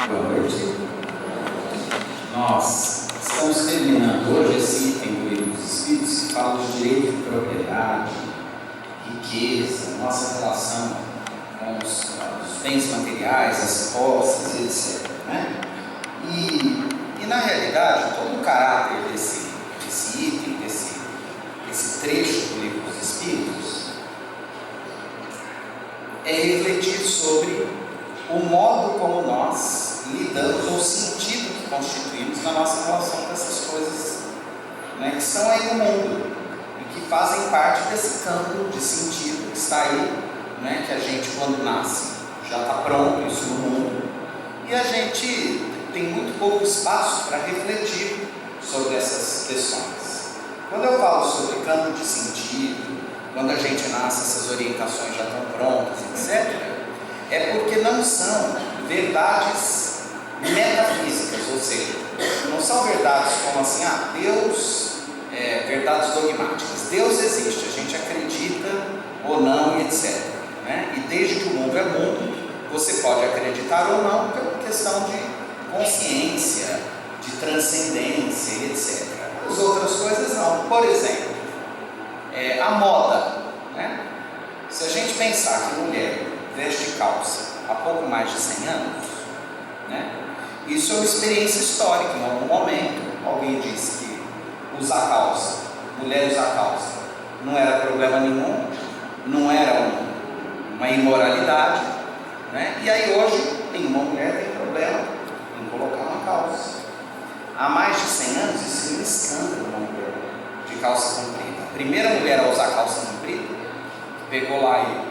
Boa noite. Nós estamos terminando hoje esse item do Livro dos Espíritos que fala de direito de propriedade, riqueza, nossa relação com os bens materiais, as posses, etc. Né? E na realidade, todo o caráter desse item, desse trecho do Livro dos Espíritos, é refletir sobre o modo como nós lidamos, ou o sentido que constituímos na nossa relação com essas coisas, né, que estão aí no mundo e que fazem parte desse campo de sentido que está aí, né, que a gente, quando nasce, já está pronto isso no mundo, e a gente tem muito pouco espaço para refletir sobre essas questões. Quando eu falo sobre campo de sentido, quando a gente nasce, essas orientações já estão prontas, etc., é porque não são verdades metafísicas, ou seja, não são verdades como assim, Deus, verdades dogmáticas. Deus existe, a gente acredita ou não, e etc. Né? E desde que o mundo é mundo, você pode acreditar ou não, pela questão de consciência, de transcendência, e etc. As outras coisas não. Por exemplo, a moda, né? Se a gente pensar que mulher veste calça há pouco mais de 100 anos, né? Isso é uma experiência histórica. Em algum momento alguém disse que usar calça, mulher usar calça, não era problema nenhum, não era uma imoralidade, né? E aí hoje nenhuma mulher tem problema em colocar uma calça. Há mais de 100 anos isso é um escândalo, uma mulher de calça comprida. A primeira mulher a usar calça comprida, pegou lá e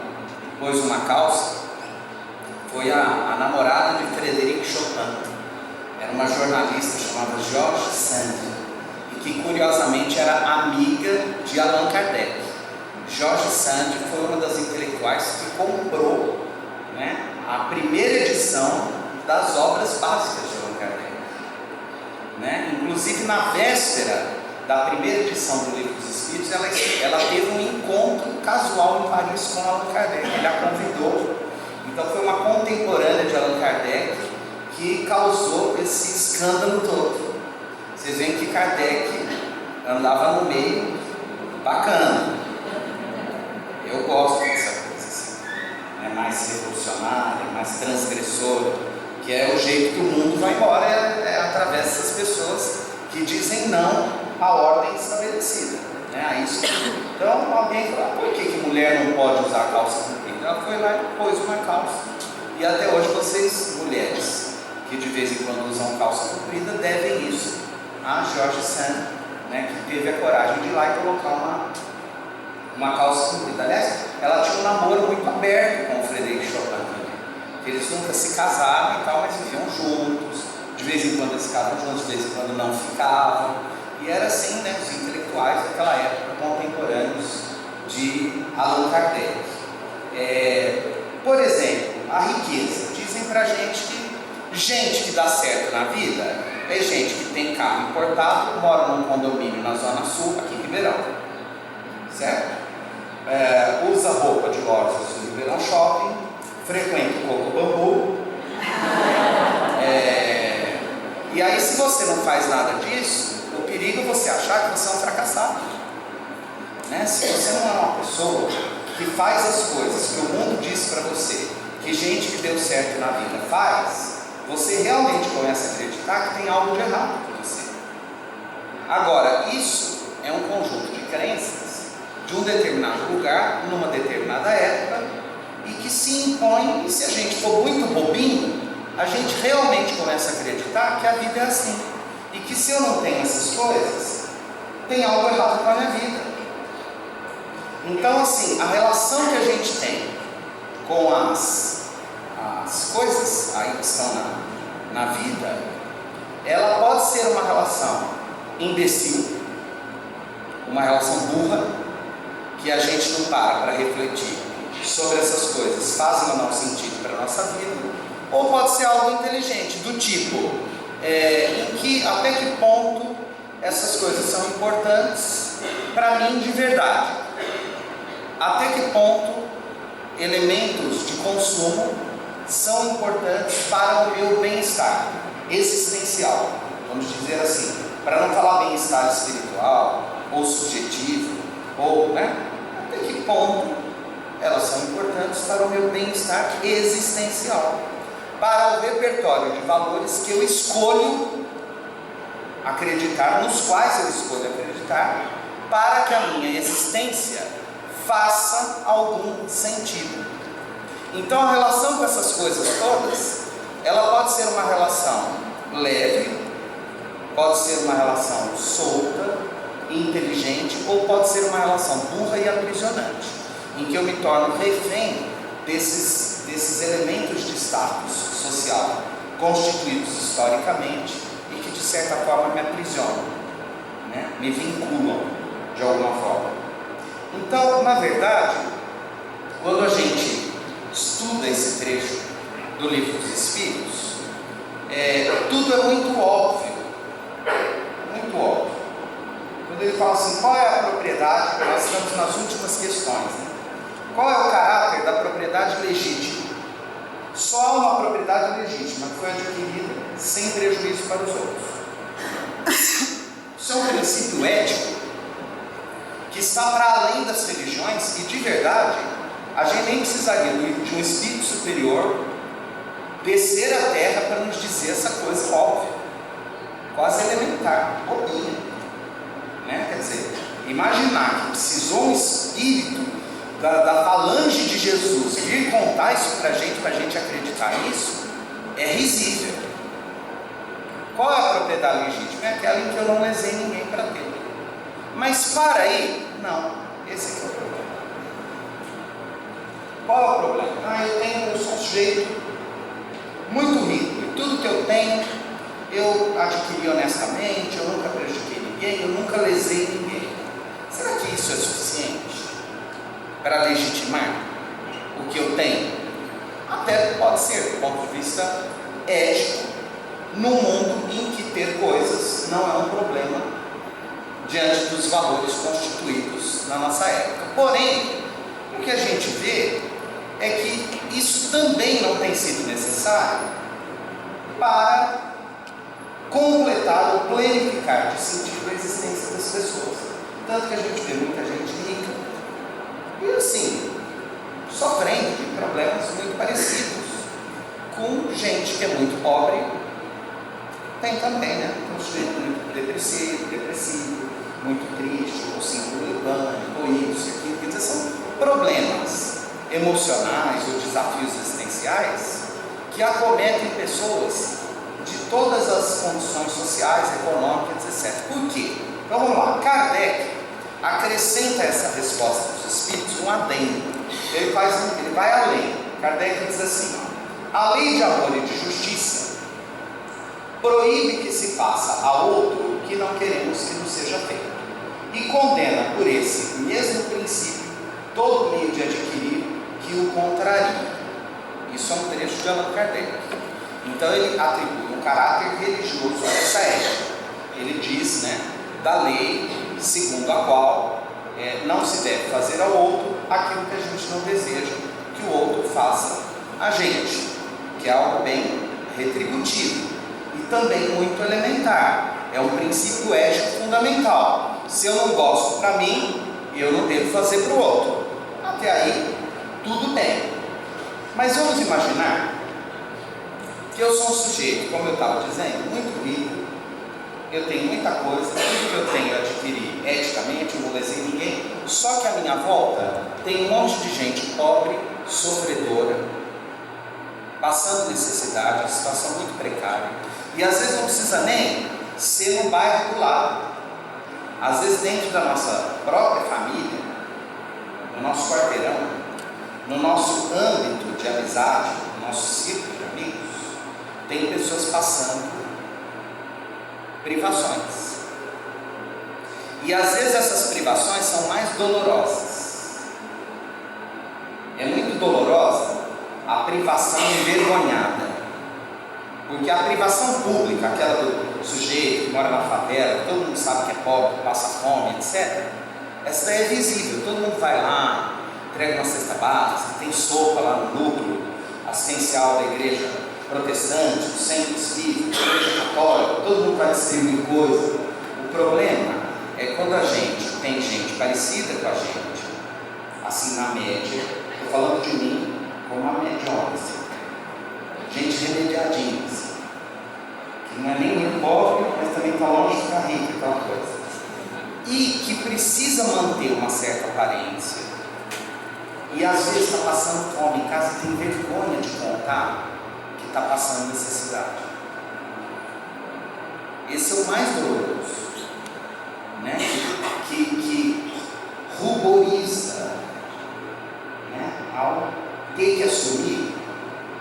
pôs uma calça, foi a namorada de Frederic Chopin. Era uma jornalista chamada George Sand, e que curiosamente era amiga de Allan Kardec. George Sand foi uma das intelectuais que comprou, né, a primeira edição das obras básicas de Allan Kardec. Né? Inclusive na véspera da primeira edição do Livro dos Espíritos, ela teve um encontro casual em Paris com Allan Kardec. Ele a convidou. Então foi uma contemporânea de Allan Kardec que causou esse escândalo todo. Vocês veem que Kardec andava no meio bacana. Eu gosto dessa coisa assim, né? Mais revolucionária, mais transgressora, que é o jeito que o mundo vai embora, através dessas pessoas que dizem não à ordem estabelecida, né? Isso. Então alguém fala, por que mulher não pode usar calça comprida? Ela foi lá e pôs uma calça. E até hoje vocês, mulheres, que de vez em quando usam calça comprida, devem isso a George Sand, né, que teve a coragem de ir lá e colocar uma calça comprida. Aliás, ela tinha um namoro muito aberto com o Frederic Chopin. Eles nunca se casaram e tal, mas viviam juntos. De vez em quando eles ficavam juntos, de vez em quando não ficavam. E era assim, né, os intelectuais daquela época, contemporâneos de Allan Kardec. Por exemplo, a riqueza. Dizem pra gente que dá certo na vida é gente que tem carro importado, mora num condomínio na Zona Sul, aqui em Ribeirão. Certo? Usa roupa de lojas do Ribeirão Shopping, frequenta o Coco Bambu. E aí, se você não faz nada disso, o perigo é você achar que você é um fracassado, né? Se você não é uma pessoa que faz as coisas que o mundo diz para você, que gente que deu certo na vida faz, você realmente começa a acreditar que tem algo de errado com você. Agora, isso é um conjunto de crenças de um determinado lugar, numa determinada época, e que se impõe, e se a gente for muito bobinho, a gente realmente começa a acreditar que a vida é assim. E que se eu não tenho essas coisas, tem algo errado com a minha vida. Então, assim, a relação que a gente tem com as coisas aí que estão na vida, ela pode ser uma relação imbecil, uma relação burra, que a gente não para refletir sobre essas coisas, fazem ou não sentido para a nossa vida, ou pode ser algo inteligente, do tipo, até que ponto essas coisas são importantes para mim de verdade, até que ponto elementos de consumo são importantes para o meu bem-estar. existencial, vamos dizer assim, para não falar bem-estar espiritual, ou subjetivo, ou, até que ponto elas são importantes para o meu bem-estar existencial, para o repertório de valores que eu escolho acreditar, nos quais eu escolho acreditar, para que a minha existência faça algum sentido. Então a relação com essas coisas todas, ela pode ser uma relação leve, pode ser uma relação solta, inteligente, ou pode ser uma relação burra e aprisionante, em que eu me torno refém desses elementos de status social constituídos historicamente e que de certa forma me aprisionam, me vinculam de alguma forma. Então, na verdade, quando a gente estuda esse trecho do Livro dos Espíritos, tudo é muito óbvio, muito óbvio. Quando ele fala assim, qual é a propriedade, nós estamos nas últimas questões, qual é o caráter da propriedade legítima? Só há uma propriedade legítima que foi adquirida sem prejuízo para os outros. Isso é um princípio ético que está para além das religiões, e de verdade a gente nem precisaria de um espírito superior descer à terra para nos dizer essa coisa óbvia, quase elementar, bobinha, quer dizer, imaginar que precisou um espírito da falange de Jesus vir contar isso para a gente acreditar nisso, é risível. Qual é a propriedade legítima? É aquela em que eu não lesei ninguém para ter. Mas para aí, não, esse aqui é o problema. Qual é o problema? Eu sou um sujeito muito rico, e tudo que eu tenho, eu adquiri honestamente, eu nunca prejudiquei ninguém, eu nunca lesei ninguém. Será que isso é suficiente para legitimar o que eu tenho? Até pode ser, do ponto de vista ético, num mundo em que ter coisas não é um problema diante dos valores constituídos na nossa época. Porém, o que a gente vê é que isso também não tem sido necessário para completar ou planificar de sentido a existência das pessoas. Tanto que a gente vê muita gente rica e assim, sofrendo de problemas muito parecidos com gente que é muito pobre. Tem também, um sujeito muito depressivo, muito triste, ou síndrome urbana, ou isso, aquilo, quer dizer, são problemas emocionais ou desafios existenciais que acometem pessoas de todas as condições sociais, econômicas, etc. Por quê? Então vamos lá, Kardec acrescenta essa resposta dos Espíritos um adendo. Ele vai além. Kardec diz assim, a lei de amor e de justiça proíbe que se faça a outro o que não queremos que nos seja feito, e condena por esse mesmo princípio todo meio de adquirir que o contraria. Isso é um trecho de Allan Kardec. Então ele atribui um caráter religioso a essa ética. Ele diz, da lei segundo a qual não se deve fazer ao outro aquilo que a gente não deseja que o outro faça a gente, que é algo bem retributivo e também muito elementar. É um princípio ético fundamental. Se eu não gosto para mim, eu não devo fazer para o outro. Até aí, tudo bem. Mas vamos imaginar que eu sou um sujeito, como eu estava dizendo, muito rico, eu tenho muita coisa, tudo que eu tenho eu adquiri eticamente, eu não lesei ninguém, só que à minha volta tem um monte de gente pobre, sofredora, passando necessidade, uma situação muito precária, e às vezes não precisa nem ser no bairro do lado, às vezes dentro da nossa própria família, no nosso quarteirão, no nosso âmbito de amizade, no nosso círculo de amigos, tem pessoas passando privações. E às vezes essas privações são mais dolorosas. É muito dolorosa a privação envergonhada, porque a privação pública, aquela do sujeito que mora na favela, todo mundo sabe que é pobre, que passa fome, etc., essa daí é visível, todo mundo vai lá, entrega uma cesta básica, tem sopa lá no núcleo, assistencial da igreja protestante, do centro espírita, da igreja católica, todo mundo vai distribuir coisa. O problema é quando a gente tem gente parecida com a gente, assim na média, estou falando de mim como uma mediana, gente remediadinha, que não é nem muito pobre, mas também está longe de ficar rico e tal coisa, e que precisa manter uma certa aparência, e às vezes está passando fome em casa e tem vergonha de contar que está passando necessidade. Esse é o mais doloroso, né? que ruboriza, né? Ao ter que assumir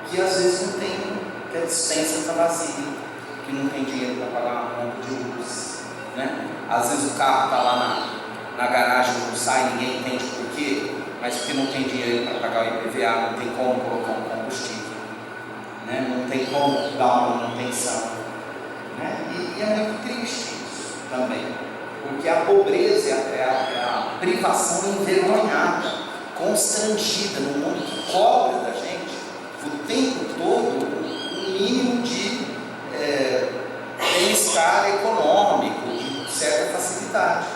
que às vezes não tem, que a despensa está vazia, que não tem dinheiro para pagar uma conta de luz, né? Às vezes o carro está lá na garagem, não sai, ninguém entende por quê, mas porque não tem dinheiro para pagar o IPVA, não tem como colocar um combustível, né? Não tem como dar uma manutenção, né? E é muito triste isso também, porque a pobreza é a privação envergonhada, constrangida no mundo que cobra da gente o tempo todo um mínimo de bem-estar econômico, de certa facilidade.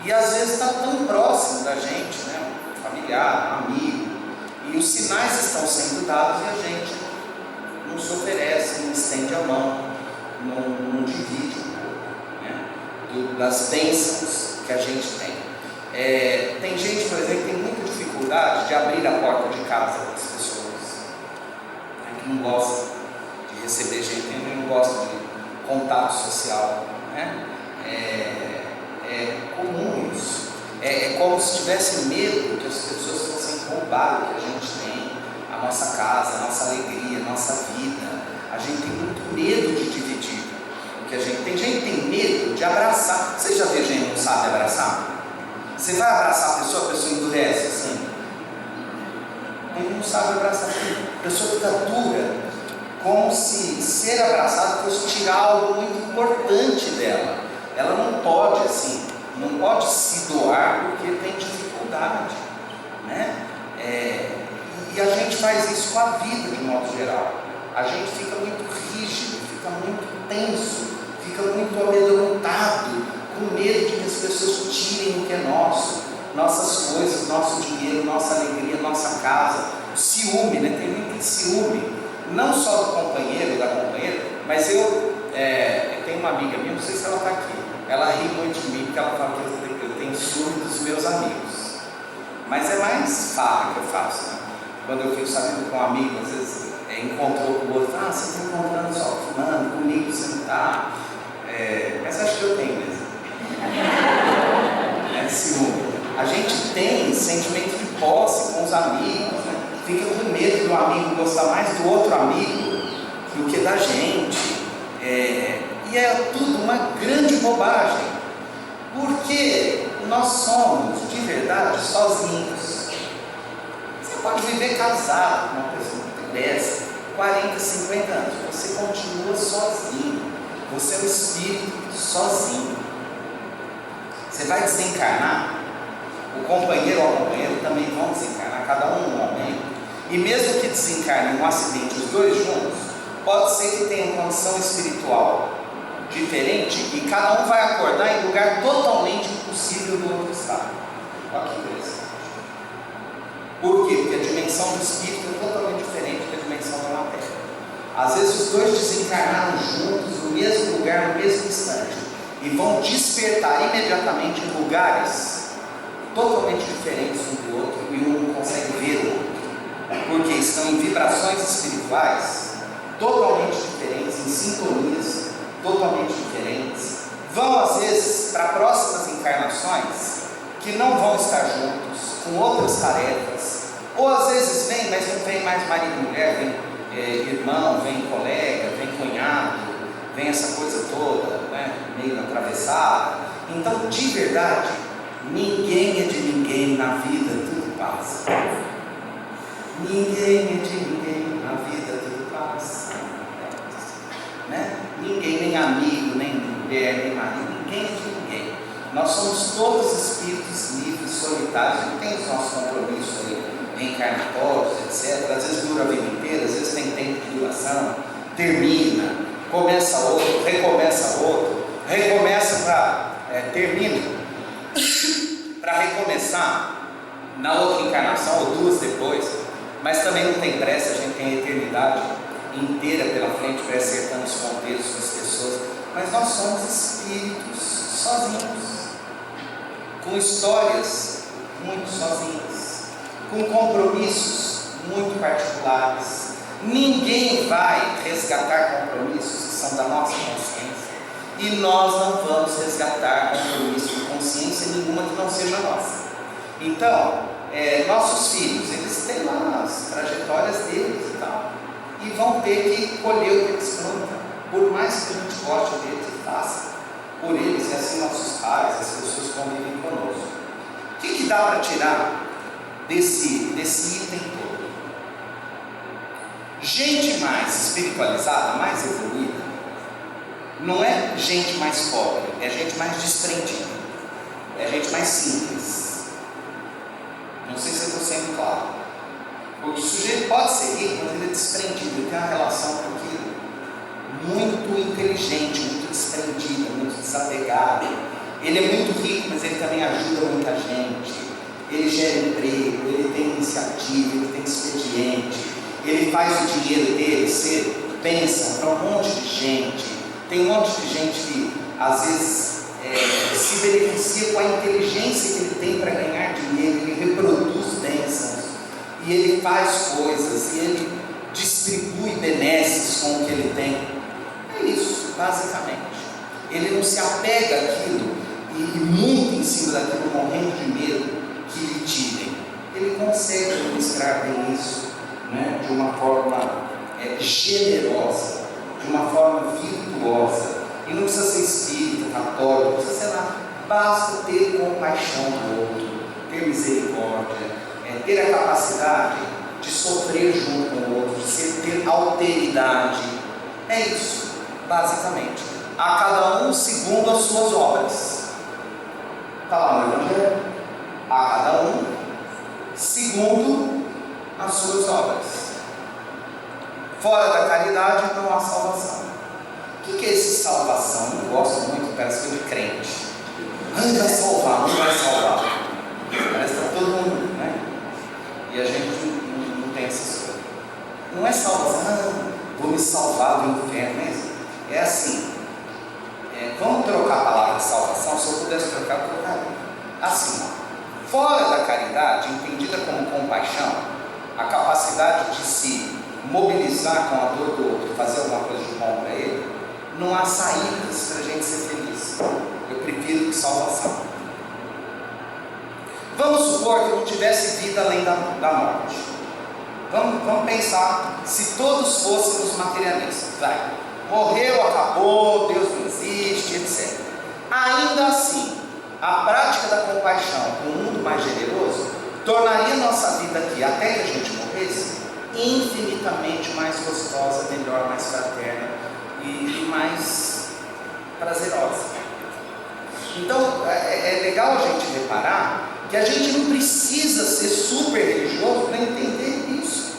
E às vezes está tão próximo da gente, né? Um familiar, um amigo, e os sinais estão sendo dados e a gente não se oferece, não estende a mão, não divide um pouco, né? Das bênçãos que a gente tem. Tem gente, por exemplo, que tem muita dificuldade de abrir a porta de casa para as pessoas, né? Que não gosta de receber gente, não gosta de contato social, né? É comum isso. É como se tivesse medo que as pessoas fossem roubar o que a gente tem, a nossa casa, a nossa alegria, a nossa vida. A gente tem muito medo de dividir o que a gente tem. Gente que tem medo de abraçar. Você já viu gente que não sabe abraçar? Você vai abraçar a pessoa endurece assim. Ele não sabe abraçar. A pessoa fica dura, como se ser abraçado fosse tirar algo muito importante dela. Ela não pode assim, não pode se doar porque tem dificuldade, né? E a gente faz isso com a vida de modo geral. A gente fica muito rígido, fica muito tenso, fica muito amedrontado, com medo de que as pessoas tirem o que é nosso, nossas coisas, nosso dinheiro, nossa alegria, nossa casa. O ciúme, né? Tem muito ciúme, não só do companheiro, da companheira, mas eu tenho uma amiga minha, não sei se ela está aqui, ela ri muito de mim porque ela fala que eu tenho ciúme dos meus amigos, mas é mais farra que eu faço, né? Quando eu fico sabendo com um amigo, às vezes encontrou com o outro, você está encontrando só fulano, comigo você não está, mas acho que eu tenho mesmo, ciúme. A gente tem sentimento de posse com os amigos, né? Fica com medo do amigo gostar mais do outro amigo do que da gente, e é tudo uma grande bobagem, porque nós somos de verdade sozinhos. Você pode viver casado com uma pessoa que tem 10, 40, 50 anos, você continua sozinho, você é um espírito sozinho. Você vai desencarnar, o companheiro ou a companheira também vão desencarnar, cada um num momento, e mesmo que desencarnem em um acidente os dois juntos, pode ser que tenham condição espiritual diferente e cada um vai acordar em lugar totalmente impossível do outro estado. Olha que interessante. Por quê? Porque a dimensão do espírito é totalmente diferente da dimensão da matéria. Às vezes os dois desencarnaram juntos no mesmo lugar, no mesmo instante, e vão despertar imediatamente em lugares totalmente diferentes um do outro, e um não consegue ver o outro, porque estão em vibrações espirituais totalmente diferentes, em sintonias totalmente diferentes. Vão às vezes para próximas encarnações que não vão estar juntos, com outras tarefas, ou às vezes vem, mas não vem mais marido e mulher, vem irmão, vem colega, vem cunhado, vem essa coisa toda, né, meio atravessada. Então, de verdade, ninguém é de ninguém na vida, tudo passa. Ninguém é de ninguém na vida, tudo passa, né? Ninguém, nem amigo, nem mulher, nem marido, ninguém é de ninguém. Nós somos todos espíritos livres, solitários, não tem os nossos compromissos aí reencarnatórios, etc. Às vezes dura a vida inteira, às vezes tem tempo de duração, termina, começa outro, recomeça termina para recomeçar na outra encarnação ou duas depois, mas também não tem pressa, a gente tem a eternidade inteira pela frente para acertar os ponteiros com as pessoas, mas nós somos espíritos sozinhos, com histórias muito sozinhas, com compromissos muito particulares. Ninguém vai resgatar compromissos que são da nossa consciência, e nós não vamos resgatar compromisso de consciência nenhuma que não seja nossa. Então, nossos filhos, eles têm lá as trajetórias deles e tal, e vão ter que colher o que eles plantam, por mais que a gente goste deles e faça por eles, e assim nossos pais, as pessoas que convivem conosco. O que dá para tirar desse item todo? Gente mais espiritualizada, mais evoluída, não é gente mais pobre, é gente mais desprendida, é gente mais simples. Não sei se eu estou sendo claro. O sujeito pode ser rico, mas ele é desprendido, ele tem uma relação com aquilo muito inteligente, muito desprendido, muito desapegado. Ele é muito rico, mas ele também ajuda muita gente. Ele gera emprego, ele tem iniciativa, ele tem expediente, ele faz o dinheiro dele ser bênção para um monte de gente. Tem um monte de gente que às vezes se beneficia com a inteligência que ele tem para ganhar dinheiro, ele reproduz bênçãos, e ele faz coisas, e ele distribui benesses com o que ele tem. É isso, basicamente. Ele não se apega àquilo e monta em cima daquilo, morrendo de medo que lhe tirem. Ele consegue administrar bem isso, né, de uma forma generosa, de uma forma virtuosa. E não precisa ser espírita, católico, não precisa ser nada. Basta ter compaixão do outro, ter misericórdia, ter a capacidade de sofrer junto com o outro, de ter alteridade. É isso, basicamente. A cada um segundo as suas obras. Está lá no Evangelho. A cada um segundo as suas obras. Fora da caridade não há salvação. O que é esse salvação? Eu não gosto muito, parece coisa de crente. Vai salvar, não vai salvar. Parece que está todo mundo, né? E a gente não tem essas coisas. Não é salvação, vou me salvar do inferno mesmo. É assim, vamos trocar a palavra salvação, se eu pudesse trocar, eu trocaria. Assim, fora da caridade, entendida como compaixão, a capacidade de se mobilizar com a dor do outro, fazer alguma coisa de bom para ele, não há saídas para a gente ser feliz. Eu prefiro salvação. Vamos supor que não tivesse vida além da morte. Vamos pensar se todos fôssemos materialistas. Morreu, acabou, Deus não existe, etc. Ainda assim, a prática da compaixão com um mundo mais generoso tornaria nossa vida aqui, até que a gente morresse, infinitamente mais gostosa, melhor, mais fraterna e mais prazerosa. Então é legal a gente reparar que a gente não precisa ser super religioso para entender isso.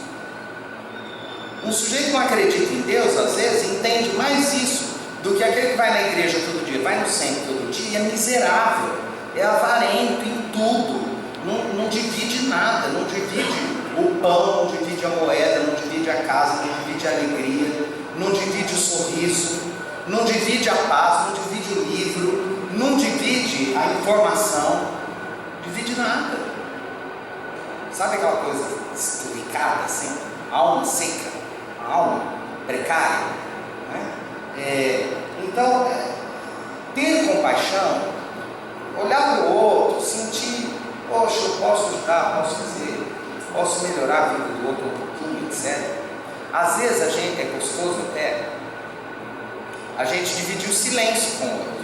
Um sujeito que não acredita em Deus, às vezes, entende mais isso do que aquele que vai na igreja todo dia, vai no centro todo dia, é miserável, é avarento em tudo, não divide nada, não divide o pão, não divide a moeda, não divide a casa, não divide a alegria, não divide o sorriso, não divide a paz, não divide o livro, não divide a informação, divide nada. Sabe aquela coisa esturricada assim? Alma seca, alma precária, né? Então, ter compaixão, olhar para o outro, sentir, poxa, eu posso ajudar, posso fazer, posso melhorar a vida do outro um pouquinho, etc. Às vezes a gente, é gostoso até, a gente dividir o silêncio com o outro.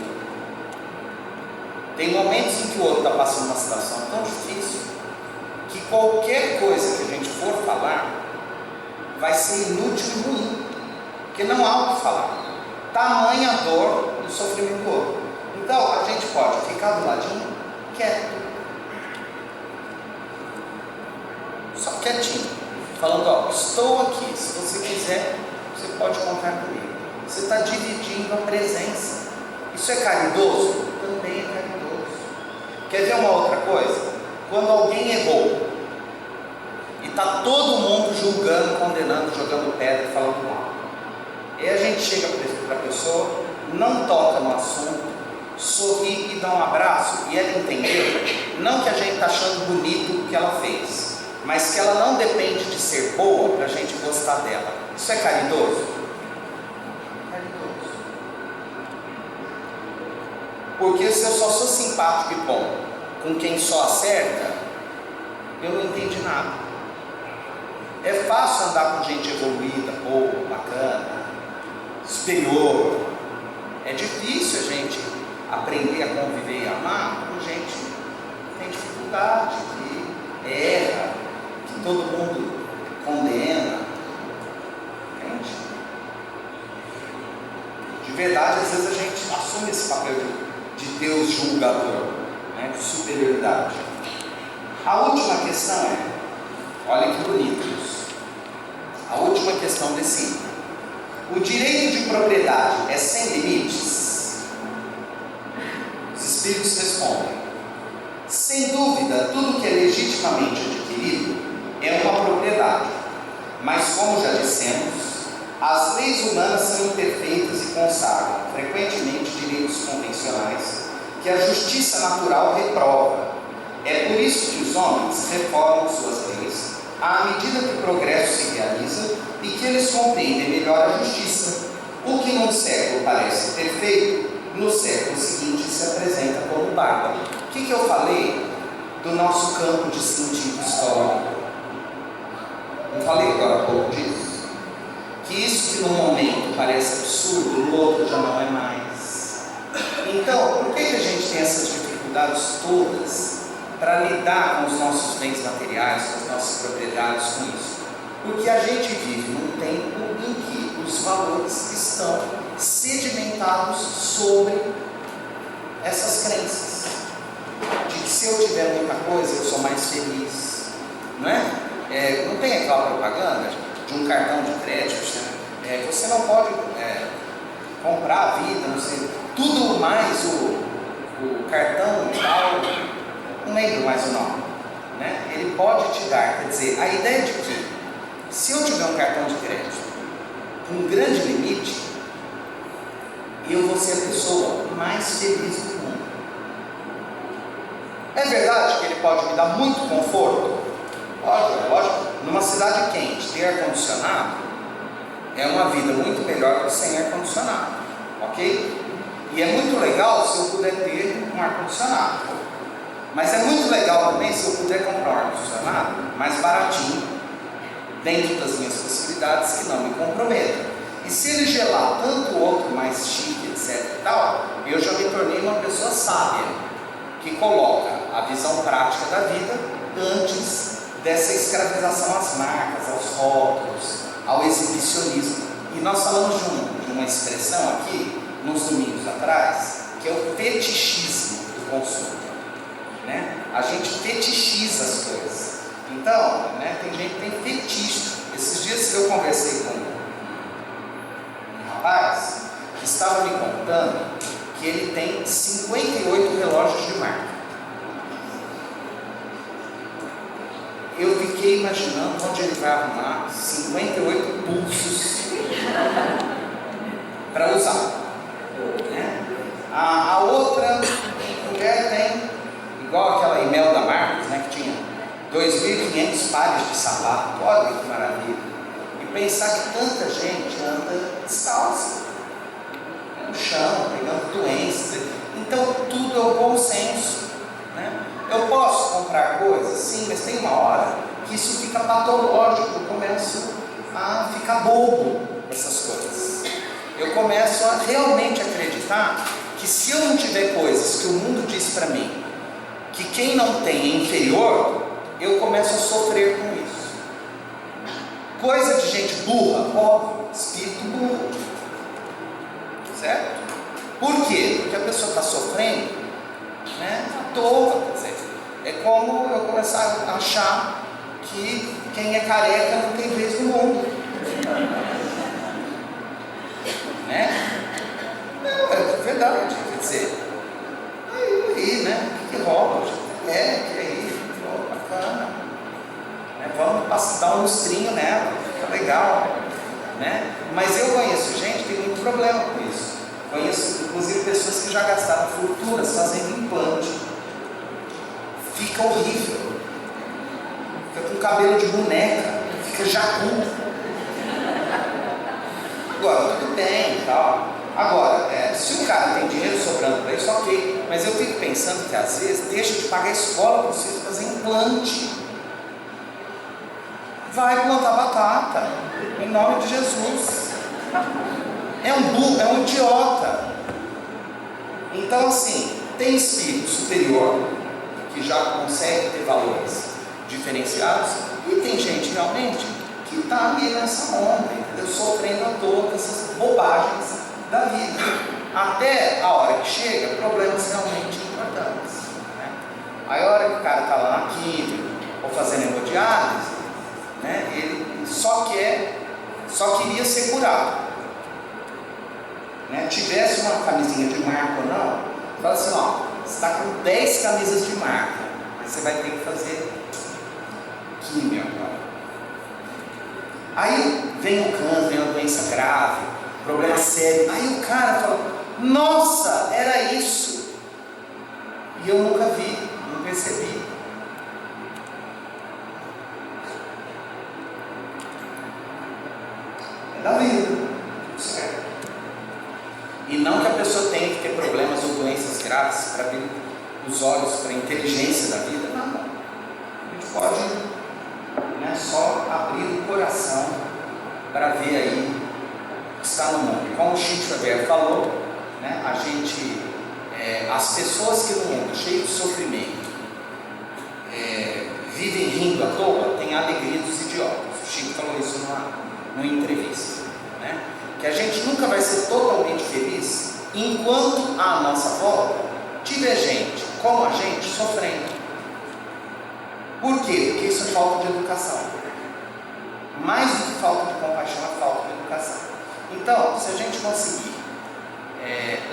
Tem momentos em que o outro está passando uma situação tão difícil que qualquer coisa que a gente for falar vai ser inútil e ruim, porque não há o que falar. Tamanha dor e sofrimento do outro. Então a gente pode ficar do ladinho quieto, só quietinho, falando: ó, estou aqui, se você quiser, você pode contar comigo. Você está dividindo a presença. Isso é caridoso? Também é caridoso. Quer ver uma outra coisa? Quando alguém errou e está todo mundo julgando, condenando, jogando pedra, falando mal, aí a gente chega para a pessoa, não toca no assunto, sorri e dá um abraço, e ela entendeu, não que a gente está achando bonito o que ela fez, mas que ela não depende de ser boa para a gente gostar dela. Isso é caridoso? Caridoso. Porque se eu só sou simpático e bom com quem só acerta, eu não entendi nada. É fácil andar com gente evoluída, boa, bacana, superior. É difícil a gente aprender a conviver e amar com gente que tem dificuldade, que erra, que todo mundo condena. Entende? De verdade, às vezes a gente assume esse papel de Deus julgador, né, de superioridade. A última questão é, olha que bonito isso, a última questão desse item: o direito de propriedade é sem limites? Os Espíritos respondem: sem dúvida, tudo que é legitimamente adquirido é uma propriedade, mas como já dissemos, as leis humanas são imperfeitas e consagram frequentemente direitos convencionais que a justiça natural reprova. É por isso que os homens reformam suas leis à medida que o progresso se realiza e que eles compreendem melhor a justiça. O que num século parece perfeito, no século seguinte se apresenta como bárbaro. O que eu falei do nosso campo de sentido histórico? Não falei agora há pouco disso? Que isso que num momento parece absurdo, no outro já não é mais. Então, por que a gente tem essas dificuldades todas para lidar com os nossos bens materiais, com as nossas propriedades, com isso? Porque a gente vive num tempo em que os valores estão sedimentados sobre essas crenças, de que se eu tiver muita coisa, eu sou mais feliz, não é? Não tem aquela propaganda de um cartão de crédito, você não pode comprar a vida, não sei, tudo mais o cartão tal, não lembro mais o nome, né? Ele pode te dar, quer dizer, a ideia de que se eu tiver um cartão de crédito com um grande limite, eu vou ser a pessoa mais feliz do mundo. É verdade que ele pode me dar muito conforto? Pode, lógico. Numa cidade quente, ter ar-condicionado é uma vida muito melhor que sem ar-condicionado, ok? E é muito legal se eu puder ter um ar-condicionado. Mas é muito legal também se eu puder comprar um ar-condicionado mais baratinho, dentro das minhas possibilidades, que não me comprometa. E se ele gelar tanto o outro mais chique, etc e tal, eu já me tornei uma pessoa sábia, que coloca a visão prática da vida antes dessa escravização às marcas, aos rótulos, ao exibicionismo. E nós falamos de uma expressão aqui, nos domingos atrás, que é o fetichismo do consumo, né? A gente fetichiza as coisas. Então, né, tem gente que tem fetiche. Esses dias eu conversei com um rapaz que estava me contando que ele tem 58 relógios de marca. Eu fiquei imaginando onde ele vai arrumar 58 pulsos para usar, né? A outra mulher tem, igual aquela Imelda Marques, né, que tinha 2.500 pares de sapato. Olha que maravilha. E pensar que tanta gente anda descalça no chão, pegando doenças. Então tudo é o bom senso, né? Eu posso comprar coisas? Sim, mas tem uma hora que isso fica patológico. Eu começo a ficar bobo essas coisas. Eu começo a realmente acreditar que se eu não tiver coisas que o mundo diz para mim que quem não tem é inferior, eu começo a sofrer com isso. Coisa de gente burra, óbvio, espírito burro, certo? Por quê? Porque a pessoa está sofrendo, né, à toa. Quer dizer, é como eu começar a achar que quem é careca não tem vez no mundo. Né? Não, é verdade, quer dizer, aí, né? O que rola? Que aí, bacana. Né? Vamos dar um lustrinho nela, fica legal. Né? Mas eu conheço gente que tem muito problema com isso. Conheço, inclusive, pessoas que já gastaram fortunas fazendo implante. Fica horrível. Fica com cabelo de boneca, fica jacu. Agora, tudo bem e tal. Agora, se o cara tem dinheiro sobrando para isso, ok. Mas eu fico pensando que às vezes deixa de pagar a escola para os filhos fazer implante. Vai plantar batata, em nome de Jesus. É um burro, é um idiota. Então, assim, tem espírito superior que já consegue ter valores diferenciados, e tem gente realmente que está ali nessa onda, entendeu? Sofrendo a todas essas bobagens da vida, até a hora que chega problemas realmente importantes, né? Aí a hora que o cara está lá na química ou fazendo hemodiálise, né, ele só queria ser curado, né? Tivesse uma camisinha de marca ou não, fala assim, ó, você está com 10 camisas de marca, mas você vai ter que fazer químio agora. Aí vem o câncer, vem uma doença grave, problema sério. Aí o cara fala, nossa, era isso. E eu nunca vi, não percebi. É da vida, certo? E não que a pessoa tenha que ter problemas ou doenças graves para abrir os olhos para a inteligência da vida, não. A gente pode, né, só abrir o coração para ver aí o que está no mundo. E como o Chico Xavier falou, né, a gente, as pessoas que no mundo, cheio de sofrimento, vivem rindo à toa, têm a alegria dos idiotas. O Chico falou isso numa entrevista, né? Que a gente nunca vai ser totalmente feliz enquanto à nossa volta tiver gente como a gente sofrendo. Por quê? Porque isso é falta de educação. Mais do que falta de compaixão, é falta de educação. Então, se a gente conseguir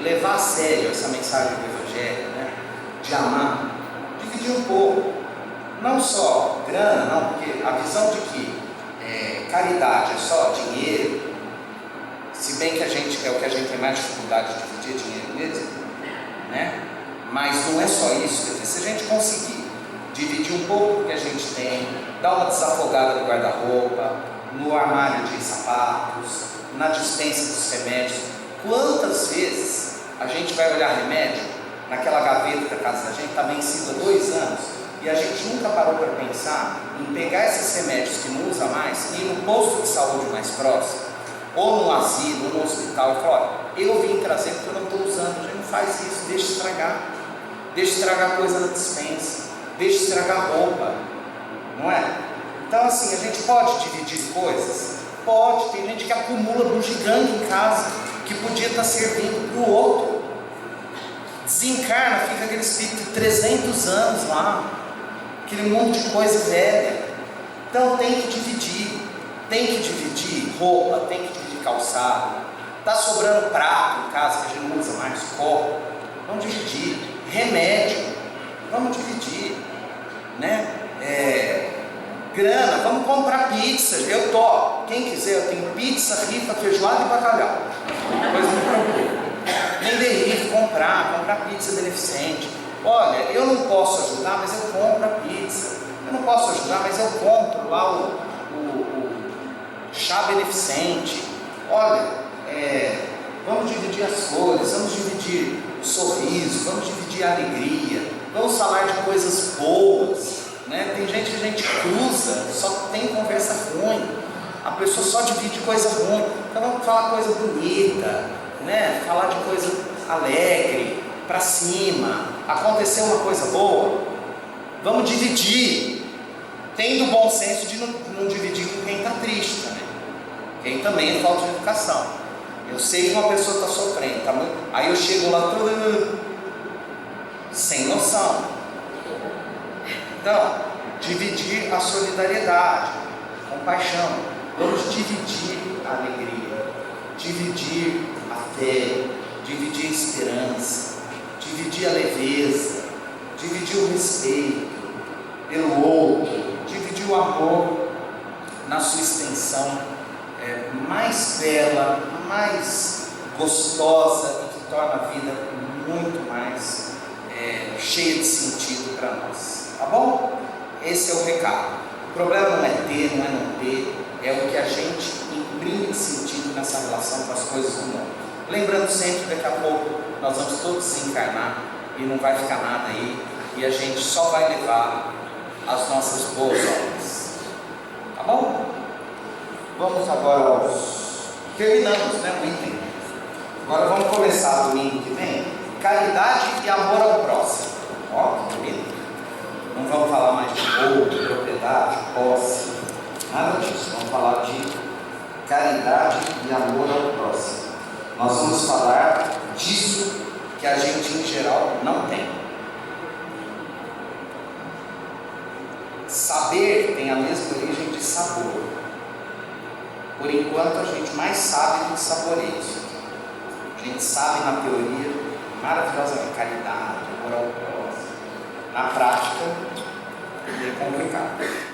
levar a sério essa mensagem do Evangelho, né, de amar, dividir um pouco, não só grana, não, porque a visão de que caridade é só dinheiro, se bem que é o que a gente tem mais dificuldade de dividir dinheiro mesmo, né? Mas não é só isso. Quer dizer, se a gente conseguir dividir um pouco do que a gente tem, dar uma desafogada no guarda-roupa, no armário de sapatos, na dispensa dos remédios, quantas vezes a gente vai olhar remédio naquela gaveta da casa da gente, está vencido há 2 anos, e a gente nunca parou para pensar em pegar esses remédios que não usa mais e ir no posto de saúde mais próximo, ou no asilo, ou no hospital, e falar, olha, eu vim trazer porque eu não estou usando. A gente não faz isso, deixa estragar coisa da dispensa, deixa estragar roupa, não é? Então, assim, a gente pode dividir coisas? Pode. Tem gente que acumula bugiganga em casa, que podia estar servindo para o outro. Desencarna, fica aquele espírito de 300 anos lá, aquele monte de coisa velha. Então tem que dividir roupa, tem que dividir calçado. Está sobrando prato em casa que a gente não usa mais, copo, vamos dividir. Remédio, vamos dividir, né? Grana, vamos comprar pizza. Quem quiser, eu tenho pizza, rifa, feijoada e bacalhau. Depois me procura. Vender rifa, comprar pizza beneficente. Olha, eu não posso ajudar, mas eu compro a pizza. Eu não posso ajudar, mas eu compro lá o chá beneficente. Olha, vamos dividir as cores, vamos dividir o sorriso, vamos dividir a alegria, vamos falar de coisas boas, né? Tem gente que a gente cruza, só tem conversa ruim, a pessoa só divide coisa ruim. Então vamos falar coisa bonita, né? Falar de coisa alegre, para cima. Aconteceu uma coisa boa, vamos dividir, tendo o bom senso de não dividir com quem está triste também. Quem também é falta de educação. Eu sei que uma pessoa está sofrendo, aí eu chego lá todo sem noção. Então, dividir a solidariedade, compaixão. Vamos dividir a alegria, dividir a fé, dividir a esperança, dividir a leveza, dividir o respeito pelo outro, dividir o amor na sua extensão mais bela, mais gostosa e que torna a vida muito mais cheia de sentido para nós, tá bom? Esse é o recado. O problema não é ter, não é não ter, é o que a gente imprime de sentido nessa relação com as coisas do mundo. Lembrando sempre que daqui a pouco nós vamos todos desencarnar e não vai ficar nada aí, e a gente só vai levar as nossas boas obras, tá bom? Vamos agora aos... Terminamos, né, o item. Agora vamos começar domingo que vem. Caridade e amor ao próximo. Ó, que bonito. Não vamos falar mais de roubo, de propriedade, posse, nada disso. Vamos falar de caridade e amor ao próximo. Nós vamos falar disso que a gente em geral não tem. Saber tem a mesma origem de sabor. Por enquanto a gente mais sabe do que saboreia isso. A gente sabe na teoria maravilhosamente caridade, amor ao próximo. Na prática é complicado.